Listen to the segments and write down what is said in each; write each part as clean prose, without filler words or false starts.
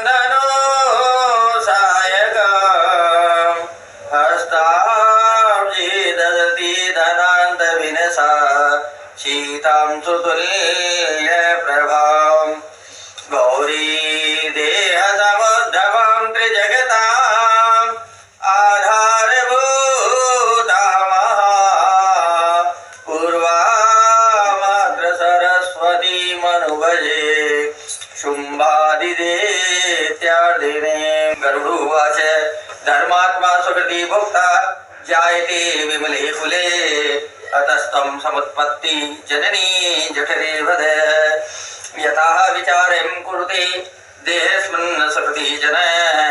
धनो सायक हस्ताब्जी ददति धनान्त विनसा शीतां सुतुल्य प्रभां गौरी देह समुद्धवां त्रिजगतां आधारभूता पूर्वा मात्र सरस्वती मनुभजे शुम्भादिदेत्यार्दिने। गरुडुवाच धर्मात्मा सुकृति भुक्ता जायते विमले कुले अतस्तं समुत्पत्ति जननी जठरे वद यथा विचारं कुरुते देहस्मिन् सुकृति जन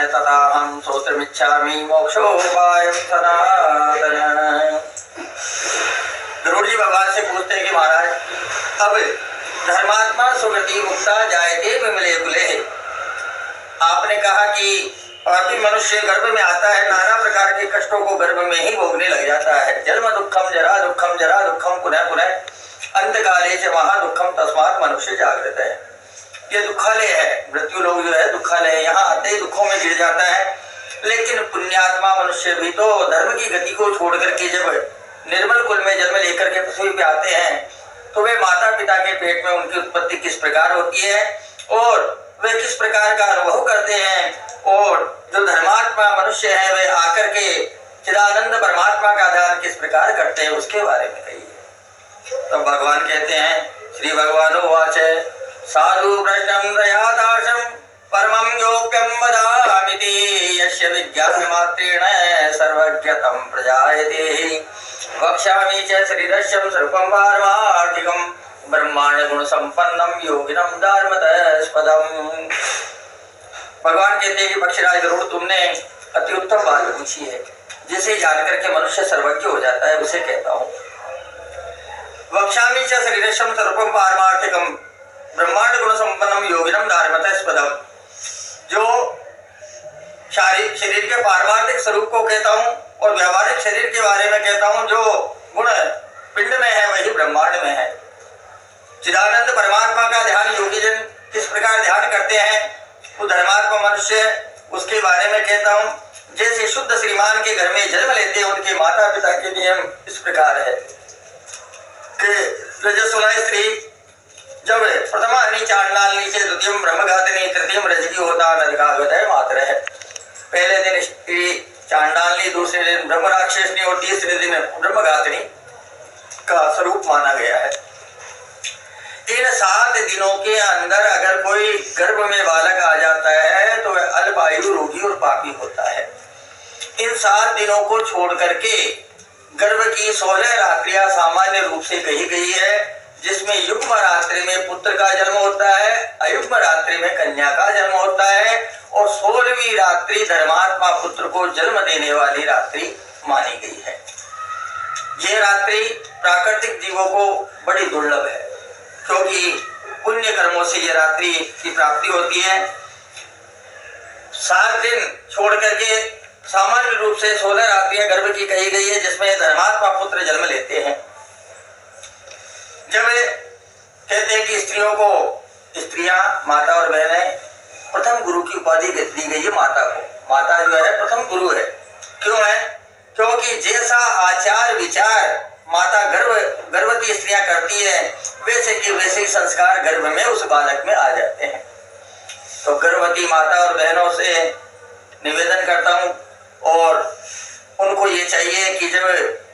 तथाहं श्रोत्रमिच्छामि मोक्षोपायं सनातन। गरुड़ जी भगवान से पूछते हैं कि महाराज अब धर्मात्मा सुकृति मुक्ता जायते विमले कुले, आपने कहा कि पापी मनुष्य गर्भ में आता है, नाना प्रकार के कष्टों को गर्भ में ही भोगने लग जाता है। जन्म दुखम जरा दुखम पुनः पुनः अंत काले च महा दुखम तस्मात् मनुष्य जागृत है। ये दुखालय है, मृत्यु लोग जो है दुखालय है, यहाँ आते ही दुखों में गिर जाता है। लेकिन पुण्यात्मा मनुष्य भी तो धर्म की गति को छोड़ करके जब निर्मल कुल में जन्म लेकर के पृथ्वी पे आते हैं तो वे माता पिता के पेट में उनकी उत्पत्ति किस प्रकार होती है और वे किस प्रकार का अनुभव करते हैं, और जो धर्मात्मा मनुष्य है वे आकर के चिदानंद परमात्मा का ध्यान किस प्रकार करते हैं उसके बारे में कहिए। तब भगवान कहते हैं, श्री भगवान उवाच साधु प्रश्नं दयादार्शं परमं योग्यं वदामिति यस्य विज्ञानमात्रेण सर्वज्ञतं प्रजायते वक्ष्यामि च श्रीदर्शं स्वरूपं पारमार्थिकं ब्रह्मांड गुण संपन्नम योगिनम धर्मतस्पदम। भगवान कहते हैं कि पक्षीराज गरुड़ तुमने अति उत्तम बात पूछी है, जिसे जानकर के मनुष्य सर्वज्ञ हो जाता है उसे कहता हूँ। वक्ष्यामि च शरीरशम स्वरूपम पारमार्थिकम ब्रह्मांड गुण संपन्नम योगिनम धर्मतस्पदम। जो शारीरिक शरीर के पारमार्थिक स्वरूप को कहता हूँ और व्यावहारिक शरीर के बारे में कहता हूँ, जो गुण पिंड में है वही ब्रह्मांड में है। चिदानंद परमात्मा का ध्यान योगी जन किस प्रकार ध्यान करते हैं, वो धर्मात्मा मनुष्य उसके बारे में कहता हूँ। जैसे शुद्ध श्रीमान के घर में जन्म लेते हैं उनके माता पिता के नियम इस प्रकार है कि रजस्वला स्त्री जब प्रथमा अग्नि चांडालनी से द्वितीय ब्रह्मघातिनी तृतीय रजकी होता नरकागत है मात्र है। पहले दिन स्त्री चांडालनी, दूसरे दिन ब्रह्म राक्षसनी और तीसरे दिन ब्रह्मघातिनी का स्वरूप माना गया है। इन 7 दिनों के अंदर अगर कोई गर्भ में बालक आ जाता है तो वह अल्पायु रोगी और पापी होता है। इन 7 दिनों को छोड़ करके गर्भ की 16 रात्रियां सामान्य रूप से कही गई है, जिसमें युग्म रात्रि में पुत्र का जन्म होता है, अयुग्म रात्रि में कन्या का जन्म होता है और 16वीं रात्रि धर्मात्मा पुत्र को जन्म देने वाली रात्रि मानी गई है। ये रात्रि प्राकृतिक जीवों को बड़ी दुर्लभ है, क्योंकि पुण्य कर्मों से ये रात्रि की प्राप्ति होती है। 7 दिन छोड़ करके सामान्य रूप से 16 रात्रियां गर्भ की कही गई है, जिसमें धर्मात्मा पुत्र जन्म लेते हैं। जब कहते हैं कि स्त्रियों को, स्त्रियां माता और बहनें प्रथम गुरु की उपाधि दी गई है माता को। माता जो है प्रथम गुरु है। क्यों है? क्योंकि जैसा आचार विचार माता गर्भवती स्त्रियां करती है वैसे के वैसे ही संस्कार गर्भ में उस बालक में आ जाते हैं। तो गर्भवती माता और बहनों से निवेदन करता हूँ और उनको ये चाहिए कि जब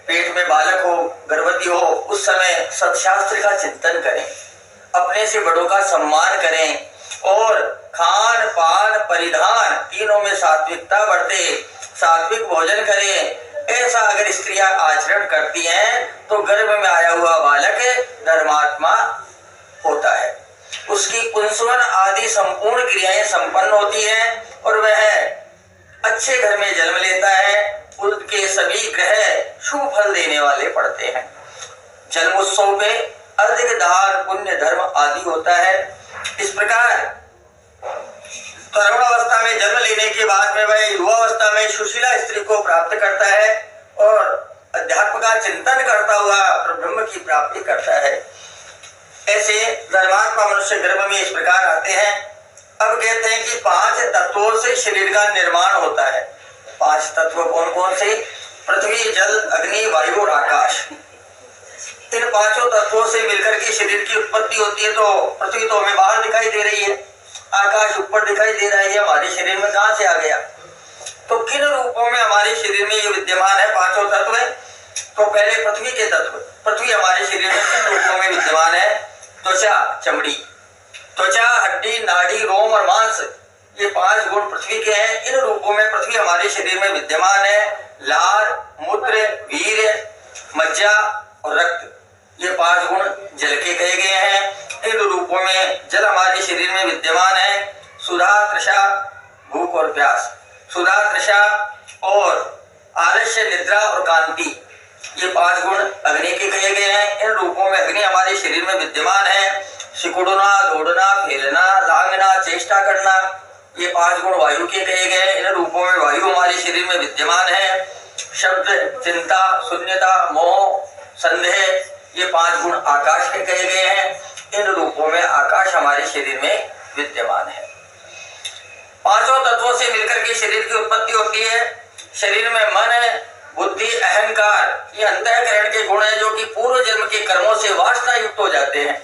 पेट में बालक हो, गर्भवती हो, उस समय सत्शास्त्र का चिंतन करें, अपने से बड़ों का सम्मान करें और खान पान परिधान तीनों में सात्विकता बरते, सात्विक भोजन करें। ऐसा अगर स्त्रियां आचरण करती हैं तो गर्भ में आया हुआ बालक धर्मात्मा होता है, उसकी पुंसवन आदि संपूर्ण क्रियाएं संपन्न होती हैं और वह अच्छे घर में जन्म लेता है। उनके सभी ग्रह शुभ फल देने वाले पड़ते हैं। जन्म उत्सव पे अधिक दान पुण्य धर्म आदि होता है। इस प्रकार तरुणावस्था में जन्म लेने के बाद में वह युवावस्था में सुशीला स्त्री को प्राप्त करता है और अध्यात्म का चिंतन करता हुआ ब्रह्म की प्राप्ति करता है। ऐसे धर्मात्मा मनुष्य गर्भ में इस प्रकार आते हैं। अब कहते हैं कि 5 तत्वों से शरीर का निर्माण होता है। 5 तत्व कौन कौन से? पृथ्वी, जल, अग्नि, वायु और आकाश। इन 5 तत्वों से मिलकर के शरीर की उत्पत्ति होती है। तो पृथ्वी तो हमें बाहर दिखाई दे रही है, आकाश ऊपर दिखाई दे रहा है, ये हमारे शरीर में कहां से आ गया? तो किन रूपों में हमारे शरीर में ये विद्यमान है 5 तत्व? तो पहले पृथ्वी के तत्व। पृथ्वी हमारे शरीर में किन रूपों में विद्यमान है? त्वचा, चमड़ी, त्वचा, हड्डी, नाड़ी, रोम और मांस, ये 5 गुण पृथ्वी के हैं। इन रूपों में पृथ्वी हमारे शरीर में विद्यमान है। लार, मूत्र, वीर्य, मज्जा और रक्त, ये 5 गुण जल के कहे गए हैं। इन रूपों में जल हमारे शरीर में विद्यमान है। सुधा, तृषा, भूख और प्यास। सुधा, तृषा और आलस्य, निद्रा और कांति, ये 5 गुण अग्नि के कहे गए हैं। इन रूपों में अग्नि हमारे शरीर में विद्यमान है। सिकुड़ना, दौड़ना, फैलना, लांघना, चेष्टा करना, ये 5 गुण वायु के कहे गए। इन रूपों में वायु हमारे शरीर में विद्यमान है। शब्द, चिंता, शून्यता, मोह, संदेह, ये 5 गुण आकाश के कहे गए हैं। इन रूपों में आकाश हमारे शरीर में विद्यमान है। 5 तत्वों से मिलकर के शरीर की उत्पत्ति होती है। शरीर में मन, बुद्धि, अहंकार, ये अंतःकरण के गुण है, जो कि पूर्व जन्म के कर्मों से वासना युक्त हो जाते हैं।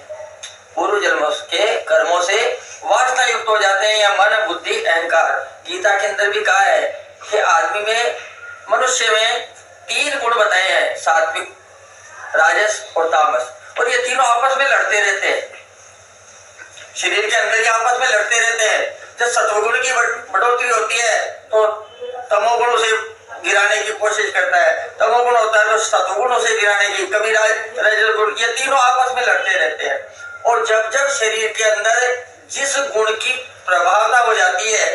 पूर्व जन्म के कर्मों से वासना युक्त हो जाते हैं। या मन, बुद्धि, अहंकार। गीता के अंदर भी कहा है कि आदमी में, मनुष्य में 3 गुण बताए हैं, सात्विक, राजस और तामस, और ये तीनों आपस में लड़ते रहते हैं। शरीर के अंदर ही आपस में लड़ते रहते हैं। जब सत्वगुण की बढ़ोतरी होती है तो तमोगुण उसे गिराने की कोशिश करता है, तमोगुण होता है तो सत्वगुण उसे गिराने की, कभी रजस गुण, ये तीनों आपस में लड़ते रहते हैं। और जब जब शरीर के अंदर जिस गुण की प्रभावता हो जाती है,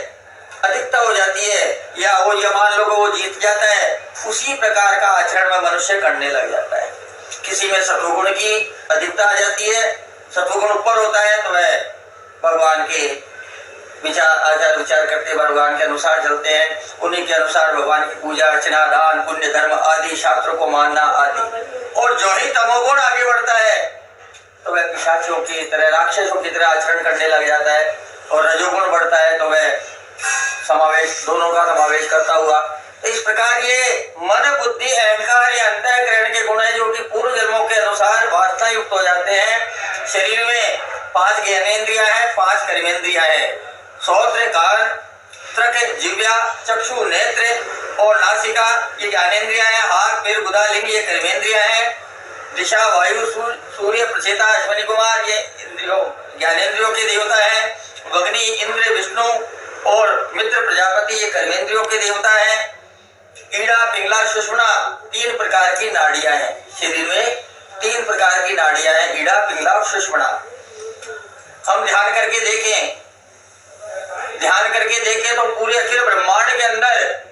अधिकता हो जाती है, या वो ये मान लो वो जीत जाता है, उसी प्रकार का आचरण में मनुष्य करने लग जाता है। किसी में सत्वगुण की अधिकता आ जाती है, सत्वगुण ऊपर होता है तो वह भगवान के आचार विचार करते, भगवान के अनुसार चलते हैं, उन्हीं के अनुसार भगवान की पूजा अर्चना, दान, पुण्य, धर्म आदि, शास्त्रों को मानना आदि। और जो ही तमोगुण आगे बढ़ता है तो वह पिशाचियों की तरह, राक्षसों की तरह आचरण करने लग जाता है। और रजोगुण बढ़ता है तो वह समावेश, दोनों का समावेश करता हुआ। तो इस प्रकार ये मन, बुद्धि, अहंकार, ये अंतःकरण के गुण है, जो कि पूर्व जन्मों के अनुसार वासना युक्त हो जाते हैं। शरीर में 5 ज्ञानेंद्रियां हैं, 5 कर्मेंद्रियां हैं। श्रोत्र, कान, त्वक, जिह्वा, चक्षु, नेत्र और नासिका, ये ज्ञानेंद्रियां हैं। हाथ, पैर, गुदा, लिंग, ये कर्मेंद्रियां हैं। दिशा, वायु, सूर्य, प्रचेता, अश्विनी कुमार, ये इंद्रियों, ज्ञानेंद्रियों के देवता हैं। अग्नि, इंद्र, विष्णु और मित्र, प्रजापति, ये कर्मेंद्रियों के देवता हैं। ईड़ा, पिंगला, सुषुम्ना, 3 प्रकार की नाड़ियां हैं। शरीर में 3 प्रकार की नाड़ियां हैं, ईड़ा, पिंगला और सुषुम्ना। हम ध्यान करके देखें तो पूरे अखिल ब्रह्मांड के अंदर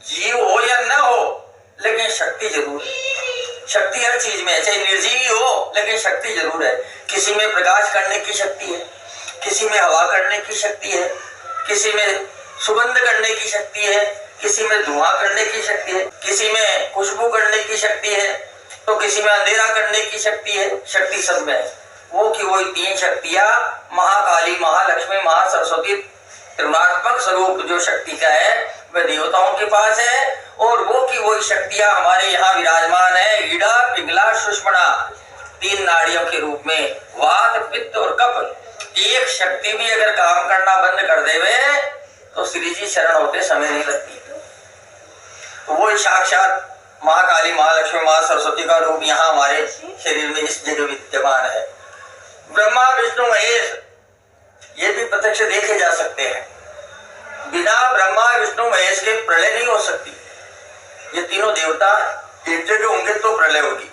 जीव हो या न हो, लेकिन शक्ति जरूर है। शक्ति हर चीज में है, चाहे निर्जीव हो लेकिन शक्ति जरूर है। किसी में प्रकाश करने की शक्ति है, किसी में हवा करने की शक्ति है, किसी में सुगंध करने की शक्ति है, किसी में धुआं करने की शक्ति है, किसी में खुशबू करने की शक्ति है, तो किसी में अंधेरा करने की शक्ति है। शक्ति सब में है। वो की वही 3 शक्तियां, महाकाली, महालक्ष्मी, महासरस्वती, त्रिगुणात्मक स्वरूप जो शक्ति का है वह देवताओं के पास है। और वो की वही शक्तियां हमारे यहाँ विराजमान है। ईड़ा, पिंगला, सुषुम्ना, 3 नाड़ियों के रूप में। वात, पित्त और कफ, एक शक्ति भी अगर काम करना बंद कर देवे तो श्री जी शरण होते समय नहीं लगती। तो वो साक्षात महाकाली, महालक्ष्मी, माँ सरस्वती का रूप यहाँ हमारे शरीर में इस जगह विद्यमान है। ब्रह्मा, विष्णु, महेश, ये भी प्रत्यक्ष देखे जा सकते हैं। बिना ब्रह्मा, विष्णु, महेश के प्रलय नहीं हो सकती। ये तीनों देवता एक जगह होंगे तो प्रलय होगी।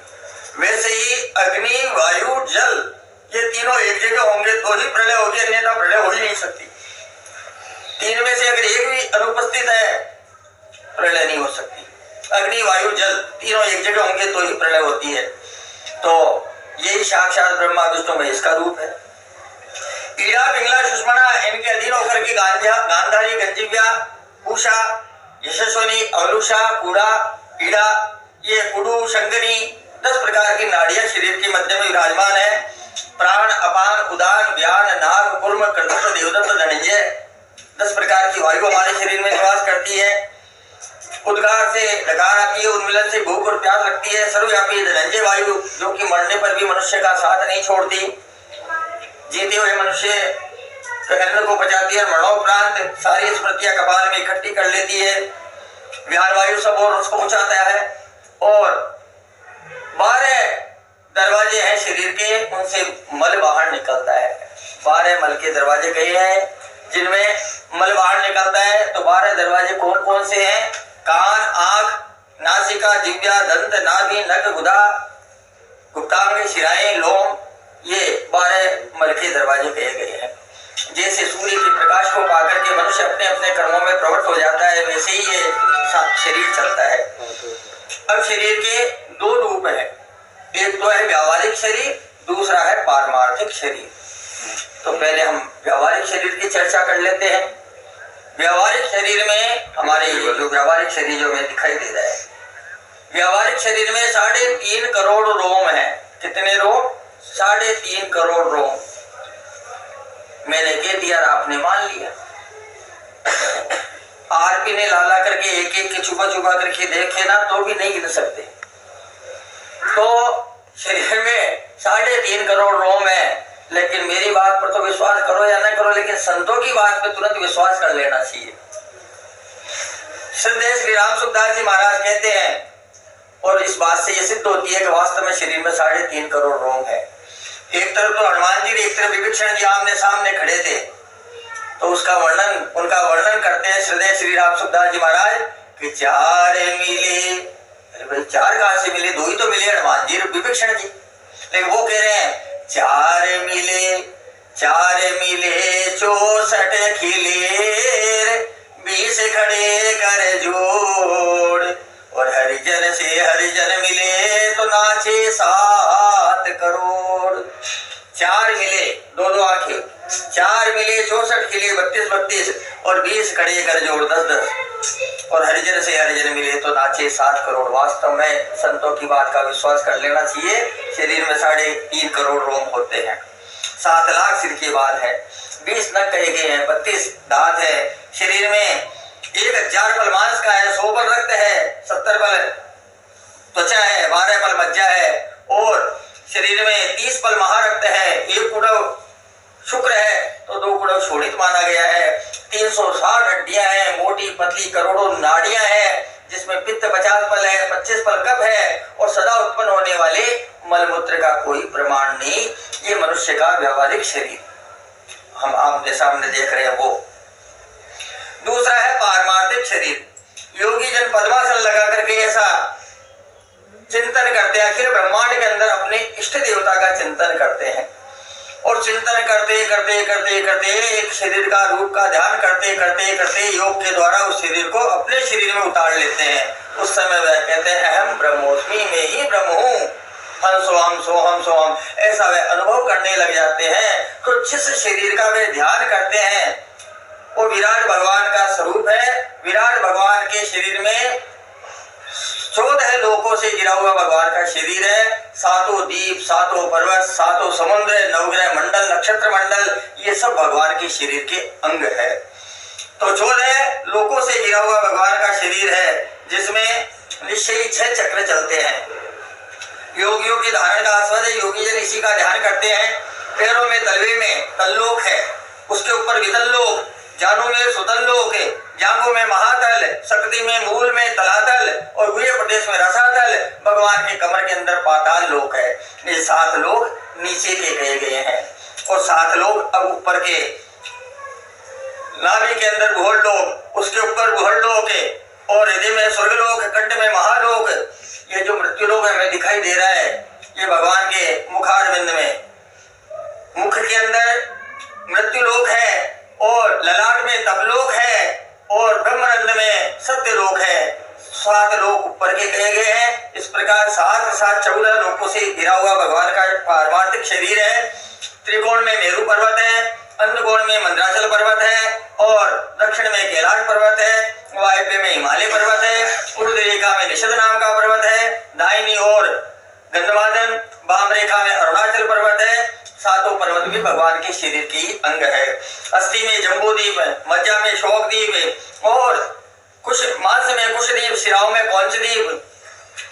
वैसे ही अग्नि, वायु, जल, ये तीनों एक जगह होंगे तो ही प्रलय होगी, अन्यथा प्रलय हो ही नहीं सकती। 3 में से अगर एक भी अनुपस्थित है प्रलय नहीं हो सकती। अग्नि, वायु, जल तीनों एक जगह होंगे तो ही प्रलय होती है। तो यही साक्षात ब्रह्मा, विष्णु, महेश का रूप है। ईड़ा, पिंगला, सुषुम्ना, इनके अधीन होकर के गांधारी, गंजिव्या, पूषा, यशस्वनी, अवलुषा, कूड़ा, ईड़ा, ये कुडू, शंकरी, 10 प्रकार की नाड़ियां शरीर के मध्य में विराजमान है। प्राण, अपान, उदान, व्यान, नाग, कुर्म, कर्दम, देवदत्त, धनंजय 10 प्रकार की वायु हमारे शरीर में निवास करती है। उद्गार से डकार आती है, उन्मिलन से भूख और प्यास लगती है। सर्वव्यापी धनंजय वायु जो कि मरने पर भी मनुष्य का साथ नहीं छोड़ती, जीते हुए मनुष्य अन्न को पचाती है। मरणोपरांत सारी स्मृतियां कपाल में इकट्ठी कर लेती है। व्यान वायु सब और उसको पहुंचाता है। और 12 दरवाजे हैं शरीर के, उनसे मल बाहर निकलता है। 12 मल के दरवाजे कहे हैं जिनमें मल बाहर निकलता है। तो 12 दरवाजे कौन कौन से हैं? कान, आंख, नासिका, जिह्वा, दंत, नाभि, नख, गुदा, गुप्तांग, शिराएं, लोम, ये 12 मल के दरवाजे कहे गए हैं। जैसे सूर्य के प्रकाश को पाकर के मनुष्य अपने अपने कर्मों में प्रवृत्त हो जाता है, वैसे ही ये शरीर चलता है। अब शरीर के 2 रूप हैं, एक तो है व्यावहारिक शरीर, दूसरा है पारमार्थिक शरीर। तो पहले हम व्यावहारिक शरीर की चर्चा कर लेते हैं। व्यावहारिक शरीर में हमारे जो व्यावहारिक शरीर जो हमें दिखाई दे रहा है, व्यावहारिक शरीर में 3.5 करोड़ रोम है। कितने रोम? 3.5 करोड़ रोम। मैंने कह दिया, आपने मान लिया। आरपी ने लाला करके एक एक के छुपा छुपा करके देखे ना तो भी नहीं गिन सकते। तो शरीर में 3.5 करोड़ रोम है। लेकिन मेरी बात पर तो विश्वास करो या ना करो, लेकिन संतों की बात पे तुरंत विश्वास कर लेना चाहिए। श्रद्धेय श्री राम सुखदास जी महाराज कहते हैं, और इस बात से यह सिद्ध होती है कि वास्तव में शरीर में 3.5 करोड़ रोम है। एक तरफ तो हनुमान जी, एक तरफ विभीषण जी आमने सामने खड़े थे। तो उनका वर्णन करते हैं श्रद्धेय श्री राम सुखदास जी महाराज कि 4 मिले। अरे भाई 4 कहां से मिले? 2 ही तो मिले, हनुमान जी और विभीषण जी। लेकिन वो कह रहे हैं 4 मिले 64 खिले 20 खड़े कर जोड़। और हरिजन से हरिजन मिले तो नाचे 7 करोड़। 4 मिले, 2 आंखें, 4 मिले 64 खिले 32 और 20 खड़े कर जोड़ 10 और हरिजन से हरिजन मिले तो नाचे 7 करोड़। वास्तव में संतों की बात का विश्वास कर लेना चाहिए। शरीर में 3.5 करोड़ रोम होते हैं, 7 लाख सिर के बाल है, 20 नख कहे गए हैं, 32 दांत है। शरीर में 1000 पल मांस का है, 100 पल रक्त है, 70 पल त्वचा है, 12 पल मज्जा है और शरीर में 30 पल महारक्त है, 1 कुड़व शुक्र है तो 2 कुड़व शोणित माना गया है। 360 हड्डियां हैं, मोटी पतली करोड़ों नाड़ियां हैं, जिसमें पित्त 50 पल है, 25 पल कफ है और सदा उत्पन्न होने वाले मलमूत्र का कोई प्रमाण नहीं। ये मनुष्य का व्यावहारिक शरीर हम आमने सामने देख रहे हैं। वो दूसरा है पारमार्थिक शरीर। योगी जन पद्मासन लगा करके ऐसा चिंतन करते हैं, आखिर ब्रह्मांड के अंदर अपने इष्ट देवता का चिंतन करते हैं और चिंतन करते करते करते करते एक शरीर का रूप का ध्यान करते करते करते योग के द्वारा उस शरीर को अपने शरीर में उतार लेते हैं। उस समय वह कहते हैं अहम ब्रह्मोस्मि, मैं ही ब्रह्म हूँ, हम सोहम सोहम सोहम, ऐसा वह अनुभव करने लग जाते हैं। तो जिस शरीर का वे ध्यान करते हैं वो विराट भगवान का स्वरूप है। विराट भगवान के शरीर में 14 लोकों से गिरा हुआ भगवान का शरीर है। 7 द्वीप, 7 पर्वत, 7 समुद्र, नवग्रह मंडल, नक्षत्र मंडल, ये सब भगवान के शरीर के अंग है। तो 14 लोकों से गिरा हुआ भगवान का शरीर है, जिसमें निश्चयी 6 चक्र चलते हैं। योगियों के धारण का आस्वाद है, योगी जन इसी का ध्यान करते हैं। पैरों में तलवे में तल्लोक है, उसके ऊपर वितल्लोक, जानों में सुतल्लोक है, जांघों में महातल, शक्ति में मूल में तलातल और गुह्य प्रदेश में रसातल, भगवान के कमर के अंदर पाताल लोक है। ये 7 लोक नीचे के कहे गए हैं और 7 लोक अब ऊपर के नाभि के अंदर भूहर लोक, उसके ऊपर भूहर लोक है और हृदय में स्वर्गलोक, कंठ में महालोक। ये जो मृत्यु लोक हमें दिखाई दे रहा है ये भगवान के मुखारविंद में, मुख के अंदर मृत्यु लोक है और ललाट में तपलोक है और ब्रह्मरंध्र में सत्य लोक है। 7 लोक ऊपर के कहे गए हैं। इस प्रकार 14 लोकों से घिरा हुआ भगवान का पारमार्थिक शरीर है। त्रिकोण में मेरु पर्वत है, अंधकोण में मंदराचल पर्वत है और दक्षिण में कैलाश पर्वत है, वायव्य में हिमालय पर्वत है, पूर्व रेखा में निषद नाम का पर्वत है, दाहिनी ओर गंधमादन, वाम रेखा में अरुणाचल पर्वत है, भी भगवान के शरीर की अंग है। अस्थि में जम्बूदीप है, मज्जा में शोकदीप है, और कुछ मांस में कुशदीप, शिराओं में कौंचदीप,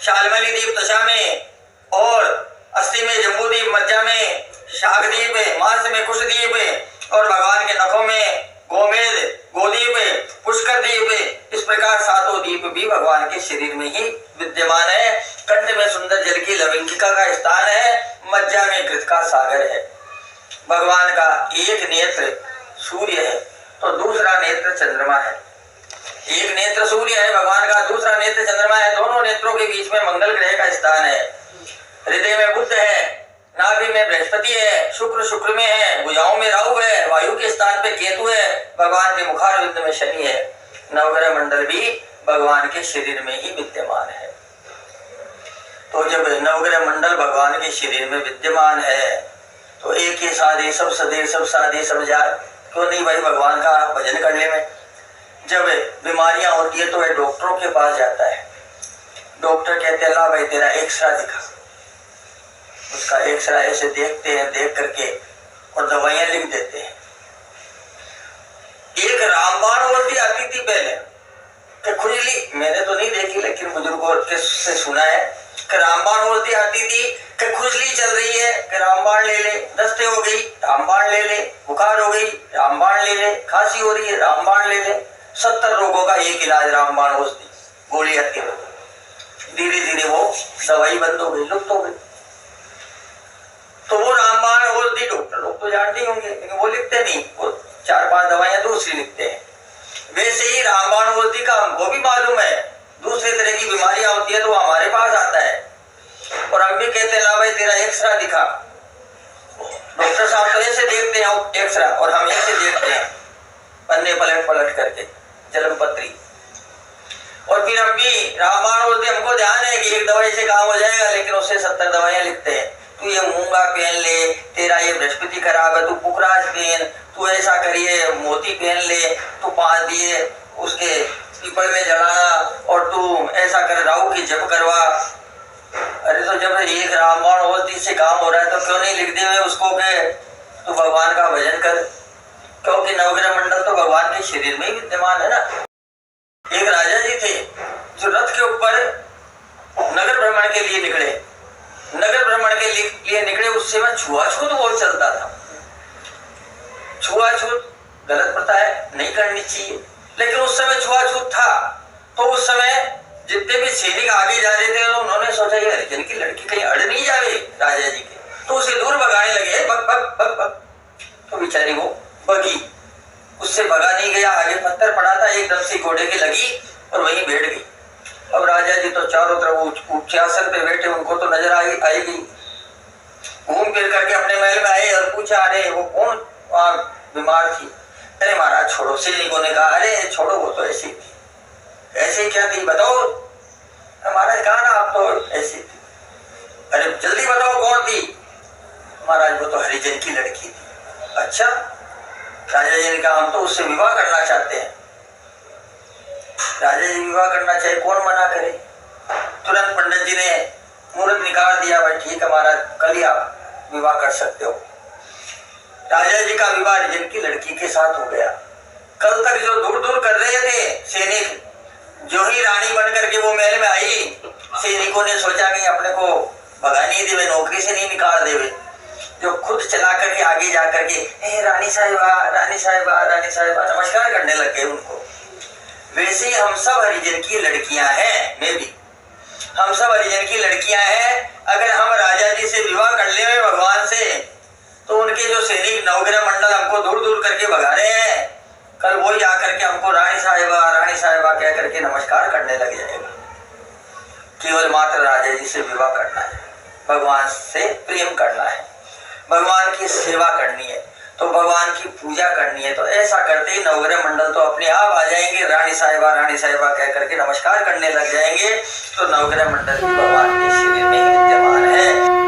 शालमली दीप त्वचा में, और अस्थि में जम्बूदीप, मज्जा में शाकदीप है, मांस में कुशदीप है, और भगवान के नखों में गोमेद गोदीप है, पुष्कर दीप है। इस प्रकार सातों दीप भी भगवान के शरीर में ही विद्यमान है। कंठ में सुंदर जल की लवंगिका का स्थान है, मज्जा में घृत का सागर है। भगवान का एक नेत्र सूर्य है तो दूसरा नेत्र चंद्रमा है। एक नेत्र सूर्य है भगवान का, दूसरा नेत्र चंद्रमा है। दोनों नेत्रों के बीच में मंगल ग्रह का स्थान है। हृदय में बुध है, नाभि में बृहस्पति है, शुक्र में है, भुजाओं में राहु है, वायु के स्थान पे केतु है, भगवान के मुखारविंद में शनि है। नवग्रह मंडल भी भगवान के शरीर में ही विद्यमान है। तो जब नवग्रह मंडल भगवान के शरीर में विद्यमान है तो एक ही साधे सब सदे सब साधे सब जाए, क्यों नहीं भाई भगवान का भजन करने में। जब बीमारियां होती है तो वह डॉक्टरों के पास जाता है। डॉक्टर कहते हैं ला भाई तेरा एक्सरा दिखा। उसका एक्सरा ऐसे देखते हैं, देख करके और दवाइयां लिख देते हैं। एक रामबाण बोलती आती थी पहले कि खुजली, मैंने तो नहीं देखी लेकिन बुजुर्गों से सुना है कि रामबाण बोलती आती थी कि खुजली चल रही है कि रामबाण ले ले, दस्ते हो गई रामबाण ले ले, बुखार हो गई रामबाण ले ले, खांसी हो रही है रामबाण ले ले। 70 रोगों का एक इलाज रामबाण औषधि गोली आती है। धीरे धीरे वो दवाई बंद हो गई, लुप्त हो गई। तो वो रामबाण औषधि डॉक्टर लोग तो जानते होंगे लेकिन वो लिखते नहीं, वो 4-5 दवाइयां दूसरी लिखते हैं। वैसे ही रामबाण औषधि का हमको भी मालूम है, दूसरे तरह की बीमारियां होती है तो हमारे पास आता है और हम भी कहते हैं ला भाई तेरा एक्सरा दिखा। डॉक्टर साहब तो ऐसे देखते हैं एक्सरा और हम ऐसे देखते हैं पन्ने पलट पलट करके जन्म पत्री। और फिर हम भी रामबाण औषधि हमको ध्यान है कि एक दवाई से काम हो जाएगा लेकिन उससे 70 दवाइयां लिखते हैं। तू ये मूंगा पहन ले, तेरा ये बृहस्पति खराब है, तू पुखराज पहन, तू ऐसा करिए मोती पहन ले, तू 5 दिए उसके पीपल में जलाना, और तू ऐसा कर राहु की जप करवा। अरे तो जब एक रामबाण औषधि से काम हो रहा है तो क्यों नहीं लिख दे उसको के तू भगवान का भजन कर, क्योंकि नवग्रह मंडल तो भगवान के शरीर में ही विद्यमान है ना। एक राजा जी थे जो रथ के ऊपर नगर भ्रमण के लिए निकले। नगर भ्रमण के लिए निकले, उस समय छुआछूत बहुत चलता था। छुआछूत गलत प्रथा है, नहीं करनी चाहिए, लेकिन उस समय छुआछूत था। तो उस समय जितने भी सैनिक आगे जा रहे थे उन्होंने सोचा ये हरिजन की लड़की कहीं अड़ नहीं जावे राजा जी के, तो उसे दूर भगाने लगे, भग भग भग भग। तो बेचारी वो भगी, उससे भगा नहीं गया, आगे पत्थर पड़ा था, एकदम से घोड़े की लगी और वहीं बैठ गई। अब राजा जी तो चारों तरफ ऊंचे आसन पे बैठे, उनको तो नजर आएगी। घूम फिर करके अपने महल में आए और पूछा अरे वो कौन बीमार थी। अरे महाराज छोड़ो। सैनिकों ने कहा अरे छोड़ो वो तो ऐसी थी। ऐसे क्या थी बताओ। महाराज कहा ना आप तो ऐसी थी। अरे जल्दी बताओ कौन थी। महाराज वो तो हरिजन की लड़की थी। अच्छा। राजा जी ने कहा हम तो उससे विवाह करना चाहते हैं। राजा जी विवाह करना चाहे, कौन मना करे। तुरंत पंडित जी ने मुहूर्त निकाल दिया, भाई ठीक है महाराज कल ही आप विवाह कर सकते हो। राजा जी का विवाह हरिजन की लड़की के साथ हो गया। कल तक जो दूर दूर कर रहे थे सैनिक, जो ही रानी बन करके वो महल में आई, सैनिकों ने सोचा कि अपने को भगा नहीं देवे, नौकरी से नहीं निकाल देवे, जो खुद चला करके आगे जा करके रानी साहिबा रानी साहिबा रानी साहिबा नमस्कार करने लग गए उनको। वैसे ही हम सब हरिजन की लड़कियां हैं, मैं भी, हम सब हरिजन की लड़कियां हैं। अगर हम राजा जी से विवाह कर ले भगवान से, तो उनके जो सैनिक नवग्रह मंडल हमको दूर दूर करके भगा रहे हैं, कल वही आकर के हमको रानी साहिबा कह करके नमस्कार करने लग जाएगा। केवल मात्र राजा जी से विवाह करना है, भगवान से प्रेम करना है, भगवान की सेवा करनी है, तो भगवान की पूजा करनी है। तो ऐसा करते ही नवग्रह मंडल तो अपने आप आ जाएंगे, रानी साहिबा कह करके नमस्कार करने लग जाएंगे। तो नवग्रह मंडल भी भगवान के शरीर में विद्यमान है।